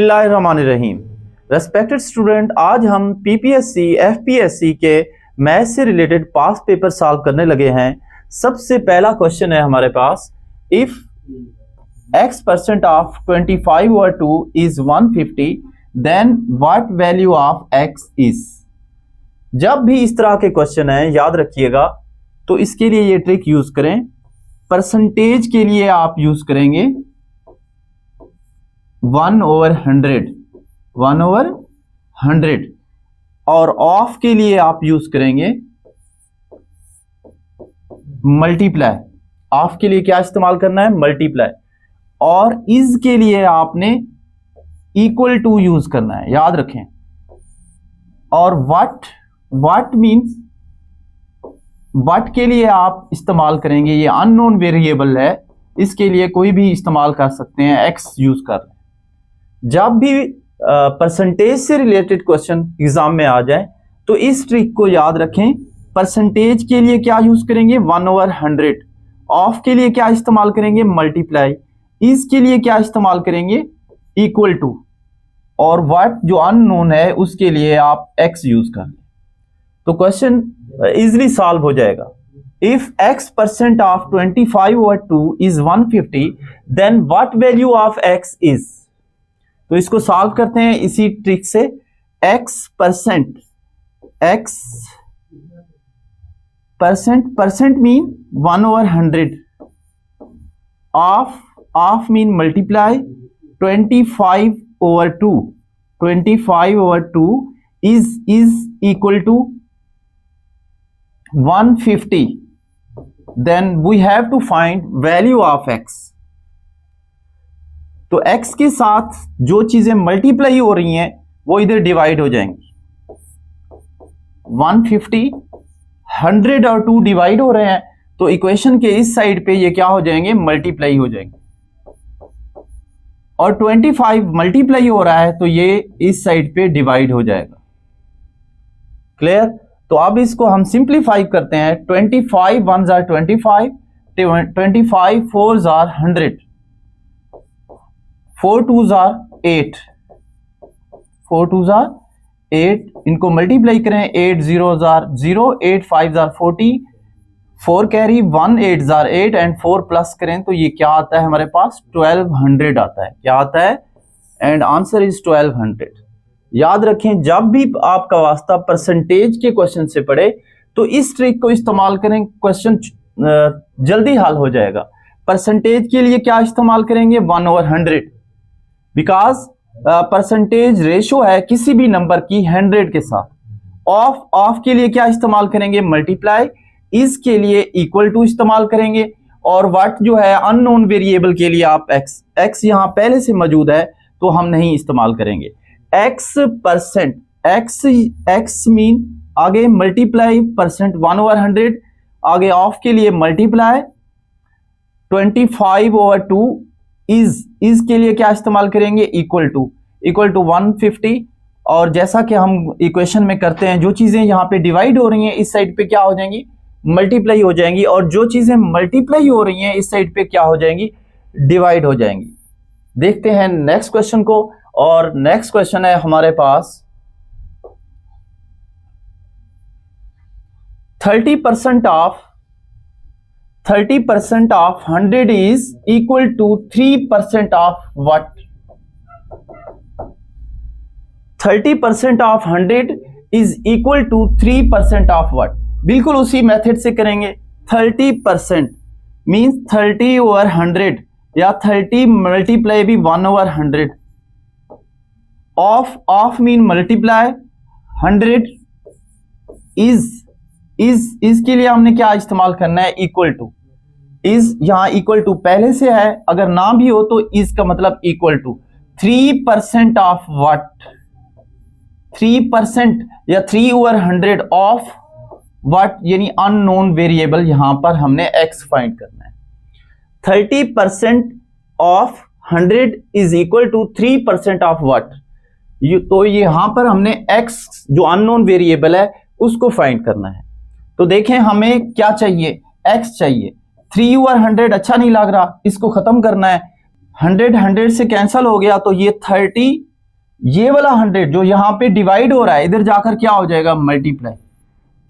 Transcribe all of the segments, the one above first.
बिस्मिल्लाहिर्रहमानिर्रहीम। Respected student, आज हम पीपीएससी एफपीएससी के मैथ से रिलेटेड पास पेपर सॉल्व करने लगे हैं। सबसे पहला क्वेश्चन है हमारे पास, if x% of 25/2 is 150 then what value of x is. जब भी इस तरह के क्वेश्चन है याद रखिएगा तो इसके लिए ये ट्रिक यूज करें। परसेंटेज के लिए आप यूज करेंगे 1/100 और ऑफ के लिए आप यूज करेंगे मल्टीप्लाई। ऑफ के लिए क्या इस्तेमाल करना है? मल्टीप्लाई। और इज के लिए आपने इक्वल टू यूज करना है, याद रखें। और व्हाट मीन्स व्हाट के लिए आप इस्तेमाल करेंगे, ये अननोन वेरिएबल है, इसके लिए कोई भी इस्तेमाल कर सकते हैं, एक्स यूज कर। जब भी परसेंटेज से रिलेटेड क्वेश्चन एग्जाम में आ जाए तो इस ट्रिक को याद रखें। परसेंटेज के लिए क्या यूज करेंगे? 1/100। ऑफ के लिए क्या इस्तेमाल करेंगे? मल्टीप्लाई। इस के लिए क्या इस्तेमाल करेंगे? Equal to. और व्हाट जो अननोन है उसके लिए आप एक्स यूज कर लें तो क्वेश्चन इजिली सॉल्व हो जाएगा। If x% of 25/2 is 150 then what value of x is. तो इसको सॉल्व करते हैं इसी ट्रिक से। x% mean 1/100, of mean multiply 25/2 is equal to 150। Then we have to find value of x। तो x के साथ जो चीजें मल्टीप्लाई हो रही हैं वो इधर डिवाइड हो जाएंगी। 150, 100 और 2 डिवाइड हो रहे हैं तो इक्वेशन के इस साइड पे ये क्या हो जाएंगे? मल्टीप्लाई हो जाएंगे। और 25 मल्टीप्लाई हो रहा है तो ये इस साइड पे डिवाइड हो जाएगा। क्लियर? तो अब इसको हम सिंप्लीफाई करते हैं। 25 1s are 25, 25 4s are 100, 4 2s are 8, 4 2s are 8। इनको मल्टीप्लाई करें, 8 0s are 0, 8 5s are 40, 4 carry, 1 8s are 8 and 4 plus करें तो ये क्या आता है हमारे पास? 1200 आता है। क्या आता है? And answer is 1200। याद रखें, जब भी आपका वास्ता परसेंटेज के क्वेश्चन से पढ़े तो इस ट्रिक को इस्तेमाल करें, क्वेश्चन जल्दी हल हो जाएगा। परसेंटेज के लिए क्या इस्तेमाल करेंगे? 1/100, बिकॉज परसेंटेज रेशो है किसी भी नंबर की 100 के साथ। ऑफ के लिए क्या इस्तेमाल करेंगे? मल्टीप्लाई। इस के लिए इक्वल टू इस्तेमाल करेंगे। और व्हाट जो है अननोन वेरिएबल के लिए आप एक्स यहां पहले से मौजूद है तो हम नहीं इस्तेमाल करेंगे। x% x मीन आगे मल्टीप्लाई परसेंट 1/100, आगे ऑफ के लिए मल्टीप्लाई 25/2 इज के लिए क्या इस्तेमाल करेंगे? Equal to 150। और जैसा कि हम इक्वेशन में करते हैं, जो चीजें यहाँ पे डिवाइड हो रही हैं इस साइड पे क्या हो जाएंगी? मल्टीप्लाई हो जाएंगी। और जो चीजें मल्टीप्लाई हो रही हैं इस साइड पे क्या हो जाएंगी? डिवाइड हो जाएंगी। देखते हैं नेक्स्ट क्वेश्चन को। और नेक्स्ट क्वेश्चन है हमारे पास, 30% of 100 is equal to 3% of what? 30% of 100 is equal to 3% of what? बिल्कुल उसी मेथड से करेंगे। 30% मीन्स 30/100 या 30 मल्टीप्लाई भी 1/100। ऑफ मीन मल्टीप्लाई 100 इज के लिए हमने क्या इस्तेमाल करना है? Equal to. इज यहां इक्वल टू पहले से है, अगर ना भी हो तो इज का मतलब इक्वल टू 3% ऑफ व्हाट? 3% या 3/100 ऑफ व्हाट, यानी अननोन वेरिएबल। यहां पर हमने एक्स फाइंड करना है। 30% of 100 is equal to 3% of what? तो यहां पर हमने x जो अननोन वेरिएबल है उसको फाइंड करना है। तो देखें हमें क्या चाहिए? x चाहिए। 3/100 अच्छा नहीं लग रहा, इसको खत्म करना है। 100 100 से कैंसिल हो गया तो ये 30 ये वाला 100 जो यहां पे डिवाइड हो रहा है इधर जाकर क्या हो जाएगा मल्टीप्लाई,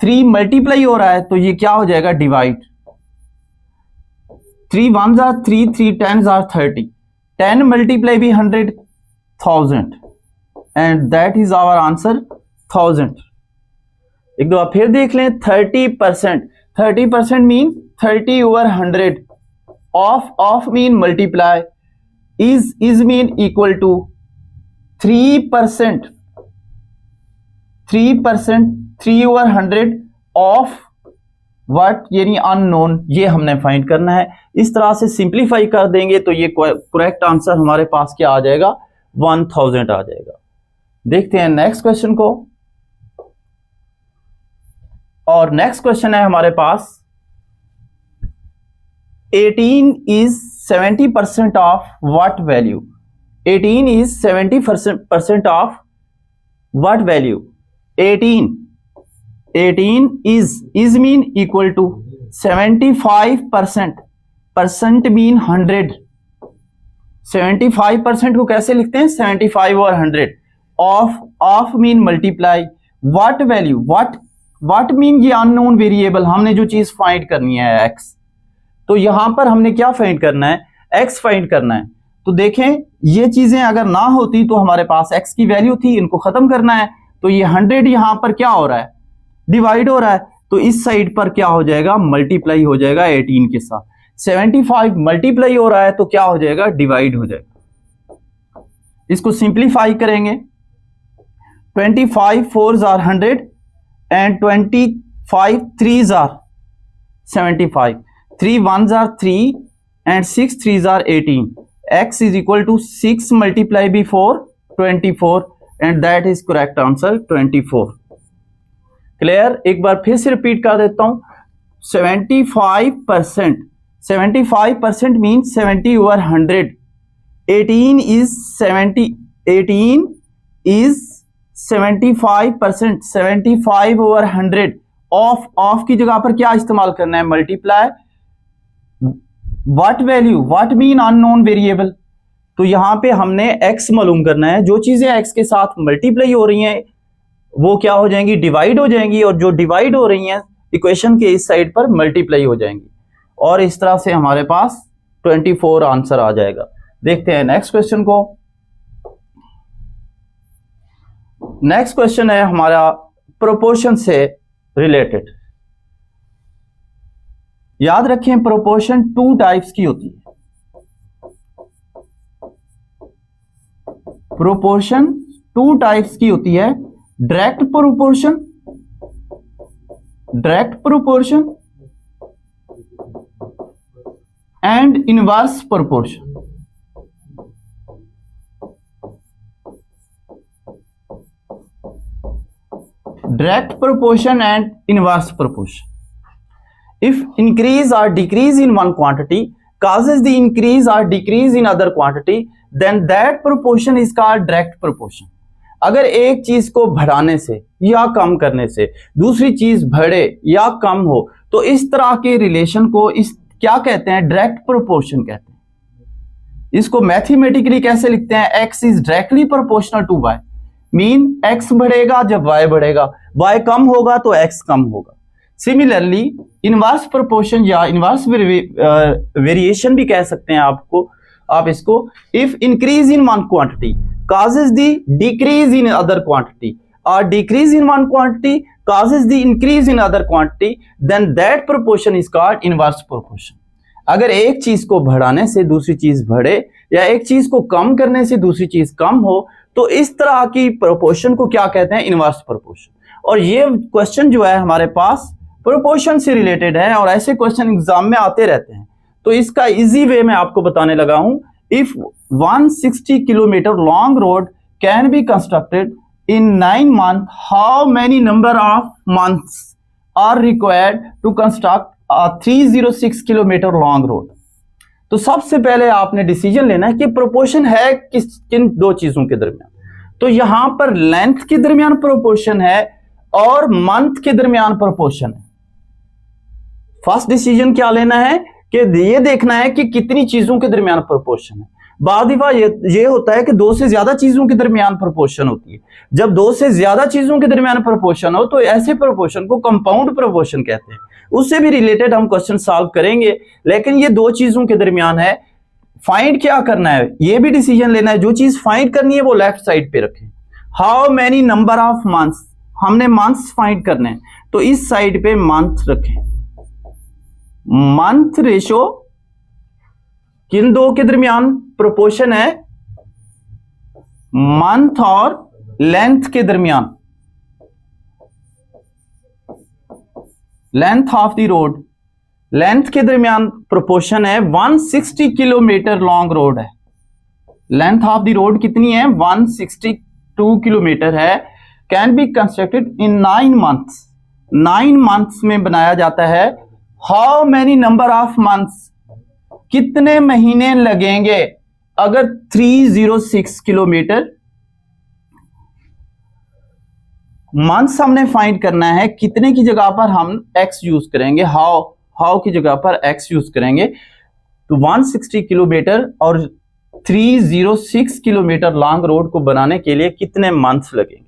3 मल्टीप्लाई हो रहा है तो ये क्या हो जाएगा divide, 3 1s are 3, 3 10s are 30, 10 multiply भी 100,000 and that is our answer 1000। एक दो फिर देख लें 30%, 30% mean 30 over 100 of mean multiply is mean equal to 3%, 3 over 100 of what यानी अननोन, ये हमने फाइंड करना है। इस तरह से सिंप्लीफाई कर देंगे तो ये करेक्ट आंसर हमारे पास क्या आ जाएगा 1000 आ जाएगा। देखते हैं नेक्स्ट क्वेश्चन को, और नेक्स्ट क्वेश्चन है हमारे पास 18 is 70% of what value, 18 is 70% of what value, 18 is mean equal to 75%, percent mean 100, 75% को कैसे लिखते हैं 75 और 100 of mean multiply what value, what mean ये अननोन वेरिएबल, हमने जो चीज फाइंड करनी है x, तो यहां पर हमने क्या फाइंड करना है x फाइंड करना है। तो देखें ये चीजें अगर ना होती तो हमारे पास x की वैल्यू थी, इनको खत्म करना है, तो ये 100 यहां पर क्या हो रहा है डिवाइड हो रहा है, तो इस साइड पर क्या हो जाएगा मल्टीप्लाई हो जाएगा 18 के साथ, 75 मल्टीप्लाई हो रहा है तो क्या हो जाएगा डिवाइड हो जाएगा। इसको सिंप्लीफाई करेंगे 25 4s are 100 and 25 3s are 75, 3 1s are 3 and 6 3s are 18, x is equal to 6 multiply by 4 24 and that is correct answer 24। Clear, एक बार फिर से रिपीट कर देता हूं 75%, 75% mean 70 over 100, 18 is 75%, 75 over 100 of की जगह पर क्या इस्तेमाल करना है multiply what value, what mean unknown variable, तो यहां पे हमने x मालूम करना है, जो चीजें x के साथ मल्टीप्लाई हो रही हैं वो क्या हो जाएंगी डिवाइड हो जाएंगी, और जो डिवाइड हो रही हैं इक्वेशन के इस साइड पर मल्टीप्लाई हो जाएंगी, और इस तरह से हमारे पास 24 आंसर आ जाएगा। देखते हैं नेक्स्ट क्वेश्चन को। नेक्स्ट क्वेश्चन है हमारा प्रोपोर्शन से रिलेटेड। याद रखें प्रोपोर्शन 2 टाइप्स की होती है, प्रोपोर्शन 2 टाइप्स की होती है, direct proportion and inverse proportion. Direct proportion and inverse proportion. If increase or decrease in one quantity causes the increase or decrease in other quantity, then that proportion is called direct proportion। अगर एक चीज को बढ़ाने से या कम करने से दूसरी चीज बढ़े या कम हो तो इस तरह के रिलेशन को इस क्या कहते हैं डायरेक्ट प्रोपोर्शन कहते हैं। इसको मैथमेटिकली कैसे लिखते हैं x is directly proportional to y, mean x बढ़ेगा जब y बढ़ेगा, y कम होगा तो x कम होगा। सिमिलरली इनवर्स प्रोपोर्शन या इनवर्स वेरिएशन भी कह सकते हैं आप इसको, if increase in one quantity causes the decrease in other quantity or decrease in one quantity causes the increase in other quantity, then that proportion is called inverse proportion। अगर एक चीज को बढ़ाने से दूसरी चीज बढ़े या एक चीज को कम करने से दूसरी चीज कम हो तो इस तरह की प्रोपोर्शन को क्या कहते हैं इनवर्स प्रोपोर्शन। और ये क्वेश्चन जो है हमारे पास प्रोपोर्शन से रिलेटेड है और ऐसे क्वेश्चन एग्जाम में आते रहते हैं, तो इसका इजी वे मैं आपको बताने लगा हूं। If 160 kilometre long road can be constructed in 9 months, how many number of months are required to construct a 306 kilometre long road. तो सबसे पहले आपने डिसीजन लेना है कि प्रोपोर्शन है किन दो चीजों के दरमियान। तो यहां पर लेंथ के दरमियान प्रोपोर्शन है और मंथ के दरमियान प्रोपोर्शन है। फर्स्ट डिसीजन क्या लेना है कि ये देखना है कि कितनी चीजों के दरमियान प्रोपोर्शन है। बाद दफा ये होता है कि दो से ज्यादा चीजों के दरमियान प्रोपोर्शन होती है। जब दो से ज्यादा चीजों के दरमियान प्रोपोर्शन हो तो ऐसे प्रोपोर्शन को कंपाउंड प्रोपोर्शन कहते हैं। उससे भी रिलेटेड हम क्वेश्चन सॉल्व करेंगे, लेकिन ये दो चीजों के दरमियान है। फाइंड क्या करना है, ये भी डिसीजन लेना है। जो चीज फाइंड करनी है वो लेफ्ट साइड पे रखें। How many number of months, हमने मंथ्स फाइंड करने हैं तो इस साइड पे मंथ रखें। मंथ रेशो किन दो के दरमियान प्रोपोर्शन है, मंथ और लेंथ के दरमियान। Length of the road, length के दरमियान प्रोपोर्शन है 160 किलोमीटर लॉन्ग रोड है। लेंथ ऑफ द रोड कितनी है, 162 किलोमीटर है। Can be constructed in 9 months, 9 months में बनाया जाता है। How many number of months, कितने महीने लगेंगे अगर 306 किलोमीटर। मंथ्स हमने फाइंड करना है, कितने की जगह पर हम x यूज करेंगे, हाउ की जगह पर x यूज करेंगे। तो 160 किलोमीटर और 306 किलोमीटर लॉन्ग रोड को बनाने के लिए कितने मंथ्स लगेंगे।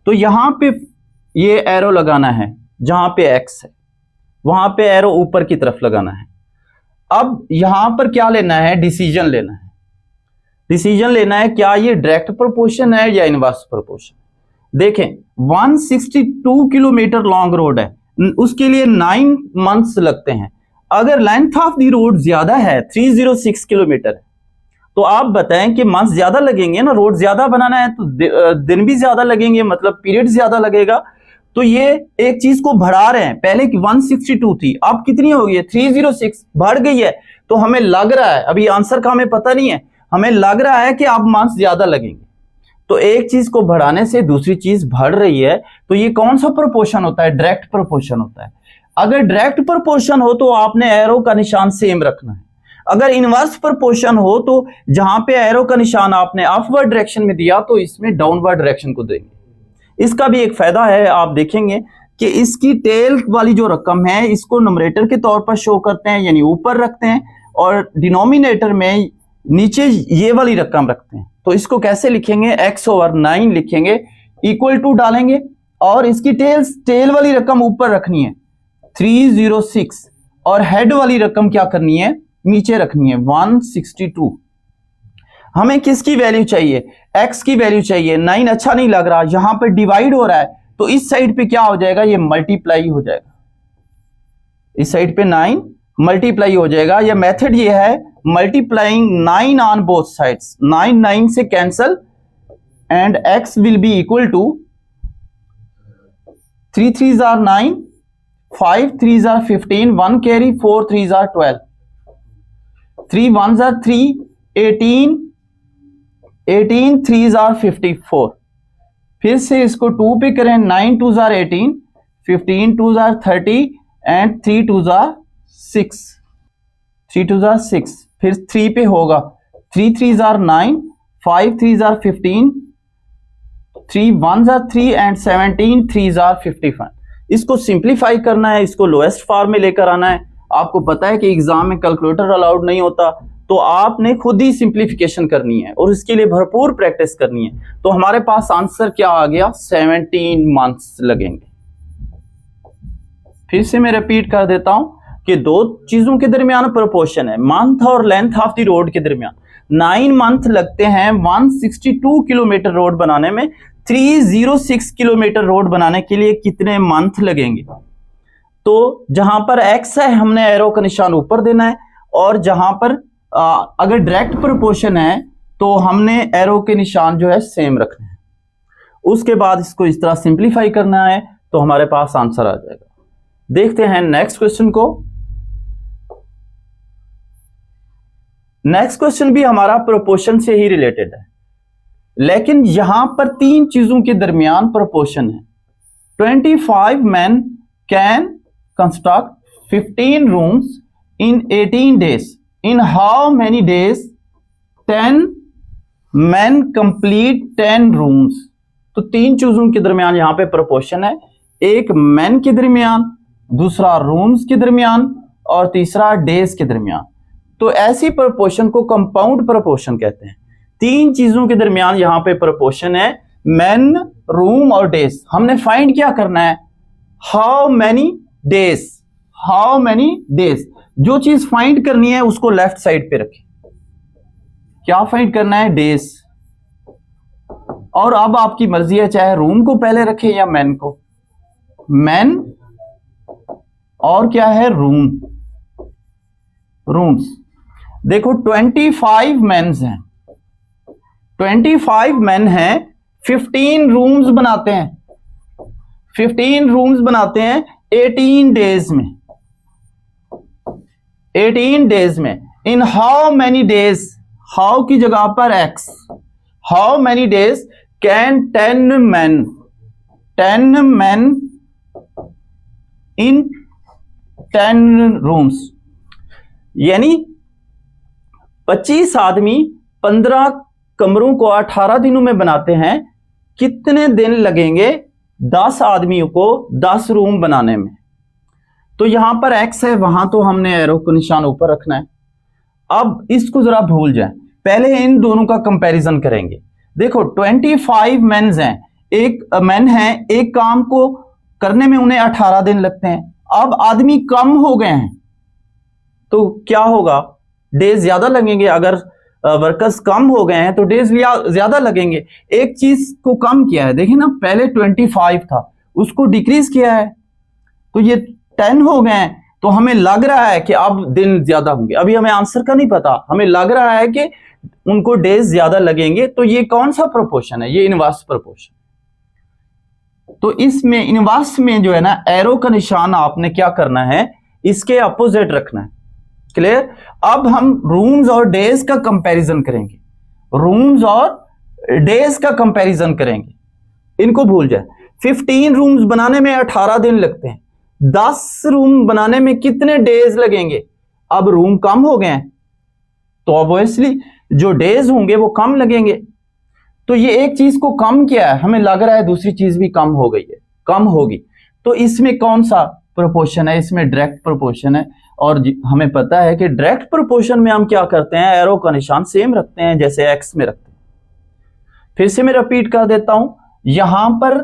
तो यहां पे ये एरो लगाना है, जहां पे x है वहां पे एरो ऊपर की तरफ लगाना है। अब यहां पर क्या लेना है, डिसीजन लेना है। डिसीजन लेना है क्या ये डायरेक्ट प्रोपोर्शन है या इनवर्स प्रोपोर्शन। देखें 162 किलोमीटर लॉन्ग रोड है, उसके लिए 9 मंथ्स लगते हैं। अगर लेंथ ऑफ द रोड ज्यादा है, 306 किलोमीटर है, तो आप बताएं कि मंथ ज्यादा लगेंगे ना, रोड ज्यादा बनाना है तो दिन भी ज्यादा लगेंगे, मतलब पीरियड ज्यादा लगेगा। तो ये एक चीज को बढ़ा रहे हैं, पहले की 162 थी, अब कितनी हो गई है, 306 बढ़ गई है। तो हमें लग रहा है, अभी आंसर का हमें पता नहीं है, हमें लग रहा है कि अब मंथ्स ज्यादा लगेंगे। तो एक चीज को बढ़ाने से दूसरी चीज बढ़ रही है, तो ये कौन सा प्रोपोर्शन होता है, डायरेक्ट प्रोपोर्शन होता है। अगर डायरेक्ट प्रोपोर्शन हो तो आपने एरो का निशान सेम रखना है। अगर इनवर्स प्रोपोर्शन हो तो जहां पे एरो का निशान आपने अपवर्ड डायरेक्शन में दिया तो इसमें डाउनवर्ड डायरेक्शन को देंगे। इसका भी एक फायदा है, आप देखेंगे कि इसकी टेल वाली जो रकम है इसको न्यूमरेटर के तौर पर शो करते हैं, यानी ऊपर रखते हैं, और डिनोमिनेटर में नीचे ये वाली रकम रखते हैं। तो इसको कैसे लिखेंगे, x/9 लिखेंगे, इक्वल टू डालेंगे और इसकी टेल वाली रकम ऊपर रखनी है 306 और हेड वाली रकम क्या करनी है, नीचे रखनी है 162। हमें किसकी वैल्यू चाहिए, x की वैल्यू चाहिए। 9 अच्छा नहीं लग रहा, यहां पर डिवाइड हो रहा है तो इस साइड पे क्या हो जाएगा, ये मल्टीप्लाई हो जाएगा। इस साइड पे 9 मल्टीप्लाई हो जाएगा। यह मेथड ये है, मल्टीप्लाइंग 9 ऑन बोथ साइड्स। 9 से cancel and x will be equal to 3 3s are 9, 5 3s are 15, 1 carry, 4 3s are 12, 3 1s are 3, 18 3s are 54। फिर से इसको 2 पे करें, 9 2s are 18, 15 2s are 30 and 3 2s are 6, 3 2s are 6। फिर 3 पे होगा, 3 3s are 9, 5 3s are 15, 3 1s are 3 and 17 3s are 55। इसको simplify करना है, इसको लोएस्ट फॉर्म में लेकर आना है। आपको पता है कि एग्जाम में कैलकुलेटर अलाउड नहीं होता, तो आपने खुद ही सिंप्लीफिकेशन करनी है और इसके लिए भरपूर प्रैक्टिस करनी है। तो हमारे पास आंसर क्या आ गया, 17 मंथ्स लगेंगे। फिर से मैं रिपीट कर देता हूं कि दो चीजों के दरमियान प्रोपोर्शन है, मंथ और लेंथ ऑफ द रोड के दरमियान। 9 मंथ लगते हैं 162 किलोमीटर रोड बनाने में। 306 किलोमीटर रोड बनाने के लिए कितने मंथ लगेंगे। तो जहां पर x है हमने एरो का निशान ऊपर देना है, और जहां पर अगर डायरेक्ट प्रोपोर्शन है तो हमने एरो के निशान जो है सेम रखने हैं। उसके बाद इसको इस तरह सिंप्लीफाई करना है तो हमारे पास आंसर आ जाएगा। देखते हैं नेक्स्ट क्वेश्चन को। नेक्स्ट क्वेश्चन भी हमारा प्रोपोर्शन से ही रिलेटेड है, लेकिन यहां पर 3 चीजों के दरमियान प्रोपोर्शन है। 25 men can construct 15 rooms in 18 days. In how many days 10 men complete 10 rooms? तो 3 चीजों के दरमियान यहां पे प्रोपोर्शन है, एक men के दरमियान, दूसरा रूम्स के दरमियान और तीसरा डेज के दरमियान। तो ऐसी प्रोपोर्शन को कंपाउंड प्रोपोर्शन कहते हैं। तीन चीजों के दरमियान यहां पे प्रोपोर्शन है, मेन, रूम और डेज। हमने फाइंड क्या करना है, how many days, how many days. जो चीज फाइंड करनी है उसको लेफ्ट साइड पे रखें। क्या फाइंड करना है, डेज। और अब आपकी मर्जी है, चाहे रूम को पहले रखें या मैन को। मैन और क्या है, रूम, रूम्स। देखो 25 मेन्स हैं, 25 मेन हैं, 15 रूम्स बनाते हैं, 15 रूम्स बनाते हैं 18 डेज में, 18 डेज में। In how many days, how की जगह पर x, how many days can 10 men, 10 men in 10 rooms, यानी 25 आदमी 15 कमरों को 18 दिनों में बनाते हैं। कितने दिन लगेंगे 10 आदमियों को 10 रूम बनाने में। तो यहां पर एक्स है, वहां तो हमने एरो का निशान ऊपर रखना है। अब इसको जरा भूल जाए, पहले इन दोनों का कंपैरिजन करेंगे। देखो 25 मेन्स हैं, एक मैन है, एक काम को करने में उन्हें 18 दिन लगते हैं। अब आदमी कम हो गए हैं तो क्या होगा, डेज ज्यादा लगेंगे। अगर वर्कर्स कम हो गए हैं तो डेज ज्यादा लगेंगे। एक चीज को कम किया है, देखिए ना, पहले 25 था, उसको डिक्रीज किया है तो ये 10 हो गए हैं। तो हमें लग रहा है कि अब दिन ज्यादा होंगे। अभी हमें आंसर का नहीं पता, हमें लग रहा है कि उनको डेज ज्यादा लगेंगे। तो ये कौन सा प्रोपोर्शन है, ये इनवर्स प्रोपोर्शन। तो इसमें इनवर्स में जो है ना, एरो का निशान आपने क्या करना है, इसके अपोजिट रखना है। क्लियर। अब हम रूम्स और डेज का कंपैरिजन करेंगे, रूम्स और डेज का कंपैरिजन करेंगे। इनको भूल जाए। 15 रूम्स बनाने में 18 दिन लगते हैं, 10 रूम बनाने में कितने डेज लगेंगे। अब रूम कम हो गए हैं तो ऑब्वियसली जो डेज होंगे वो कम लगेंगे। तो ये एक चीज को कम किया है, हमें लग रहा है दूसरी चीज भी कम हो गई है, कम होगी। तो इसमें कौन सा प्रोपोर्शन है, इसमें डायरेक्ट प्रोपोर्शन है। और हमें पता है कि डायरेक्ट प्रोपोर्शन में हम क्या करते हैं, एरो का निशान सेम रखते हैं जैसे एक्स में रखते हैं। फिर से मैं रिपीट कर देता हूं, यहां पर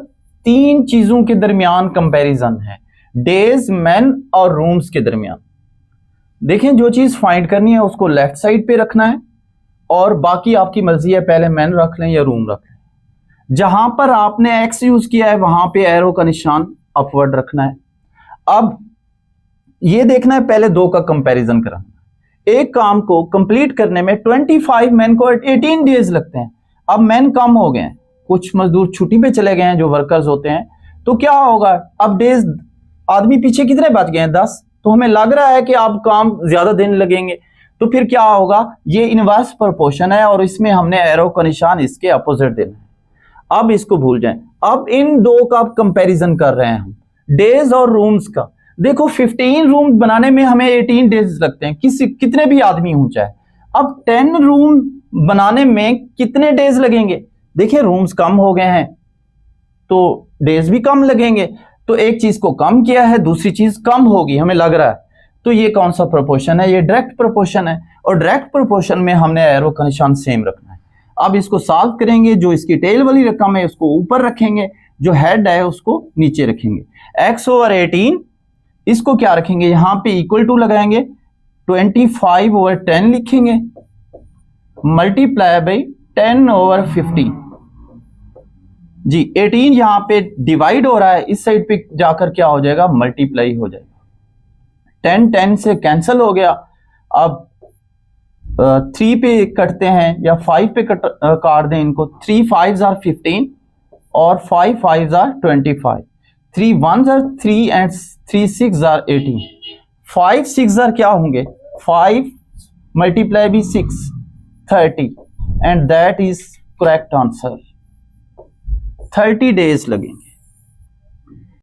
तीन चीजों के दरमियान कंपैरिजन है, डेज, मैन और रूम्स के दरमियान। देखें, जो चीज फाइंड करनी है उसको लेफ्ट साइड पे रखना है और बाकी आपकी मर्जी है, पहले मैन रख लें या रूम रख लें। जहां पर आपने एक्स यूज किया है वहां पे एरो का निशान अपवर्ड रखना है। अब ये देखना है, पहले दो का कंपैरिजन कराना। एक काम को कंप्लीट करने में 25 मैन को 18 डेज लगते हैं। अब मैन कम हो गए हैं, कुछ मजदूर छुट्टी पे चले गए हैं जो वर्कर्स होते हैं, तो क्या होगा, अब डेज आदमी पीछे कितने बच गए हैं, 10। तो हमें लग रहा है कि अब काम ज्यादा दिन लगेंगे। तो फिर क्या होगा, ये इनवर्स प्रोपोर्शन है और इसमें हमने एरो का निशान इसके अपोजिट देना है। अब इसको भूल जाएं। अब इन दो का कंपैरिजन कर रहे हैं हम, डेज और रूम्स का। देखो 15 रूम बनाने में हमें 18 डेज लगते हैं, कितने भी आदमी हो चाहे। अब 10 रूम बनाने में कितने डेज लगेंगे। देखिए रूम्स कम हो गए हैं तो डेज भी कम लगेंगे। तो एक चीज को कम किया है, दूसरी चीज कम होगी हमें लग रहा है। तो ये कौन सा प्रोपोर्शन है, ये डायरेक्ट प्रोपोर्शन है। और डायरेक्ट प्रोपोर्शन में हमने एरो का निशान सेम रखना है। अब इसको सॉल्व करेंगे, जो इसकी टेल वाली रकम है उसको ऊपर रखेंगे, जो हेड है उसको नीचे रखेंगे। x/18 इसको क्या रखेंगे, यहां पे इक्वल टू लगाएंगे, 25/10 लिखेंगे, मल्टीप्लाई बाई 10/50 जी। 18 यहां पे डिवाइड हो रहा है, इस साइड पे जाकर क्या हो जाएगा, मल्टीप्लाई हो जाएगा। 10 से कैंसिल हो गया। अब 3 पे कटते हैं या 5 पे काट दें इनको। 3 5s are 15 और 5 5s are 25। 3 1s are 3 and 3 6s are 18। 5 6s are क्या होंगे, 5 मल्टीप्लाई भी 6 30 and that is correct answer. 30 days लगेंगे।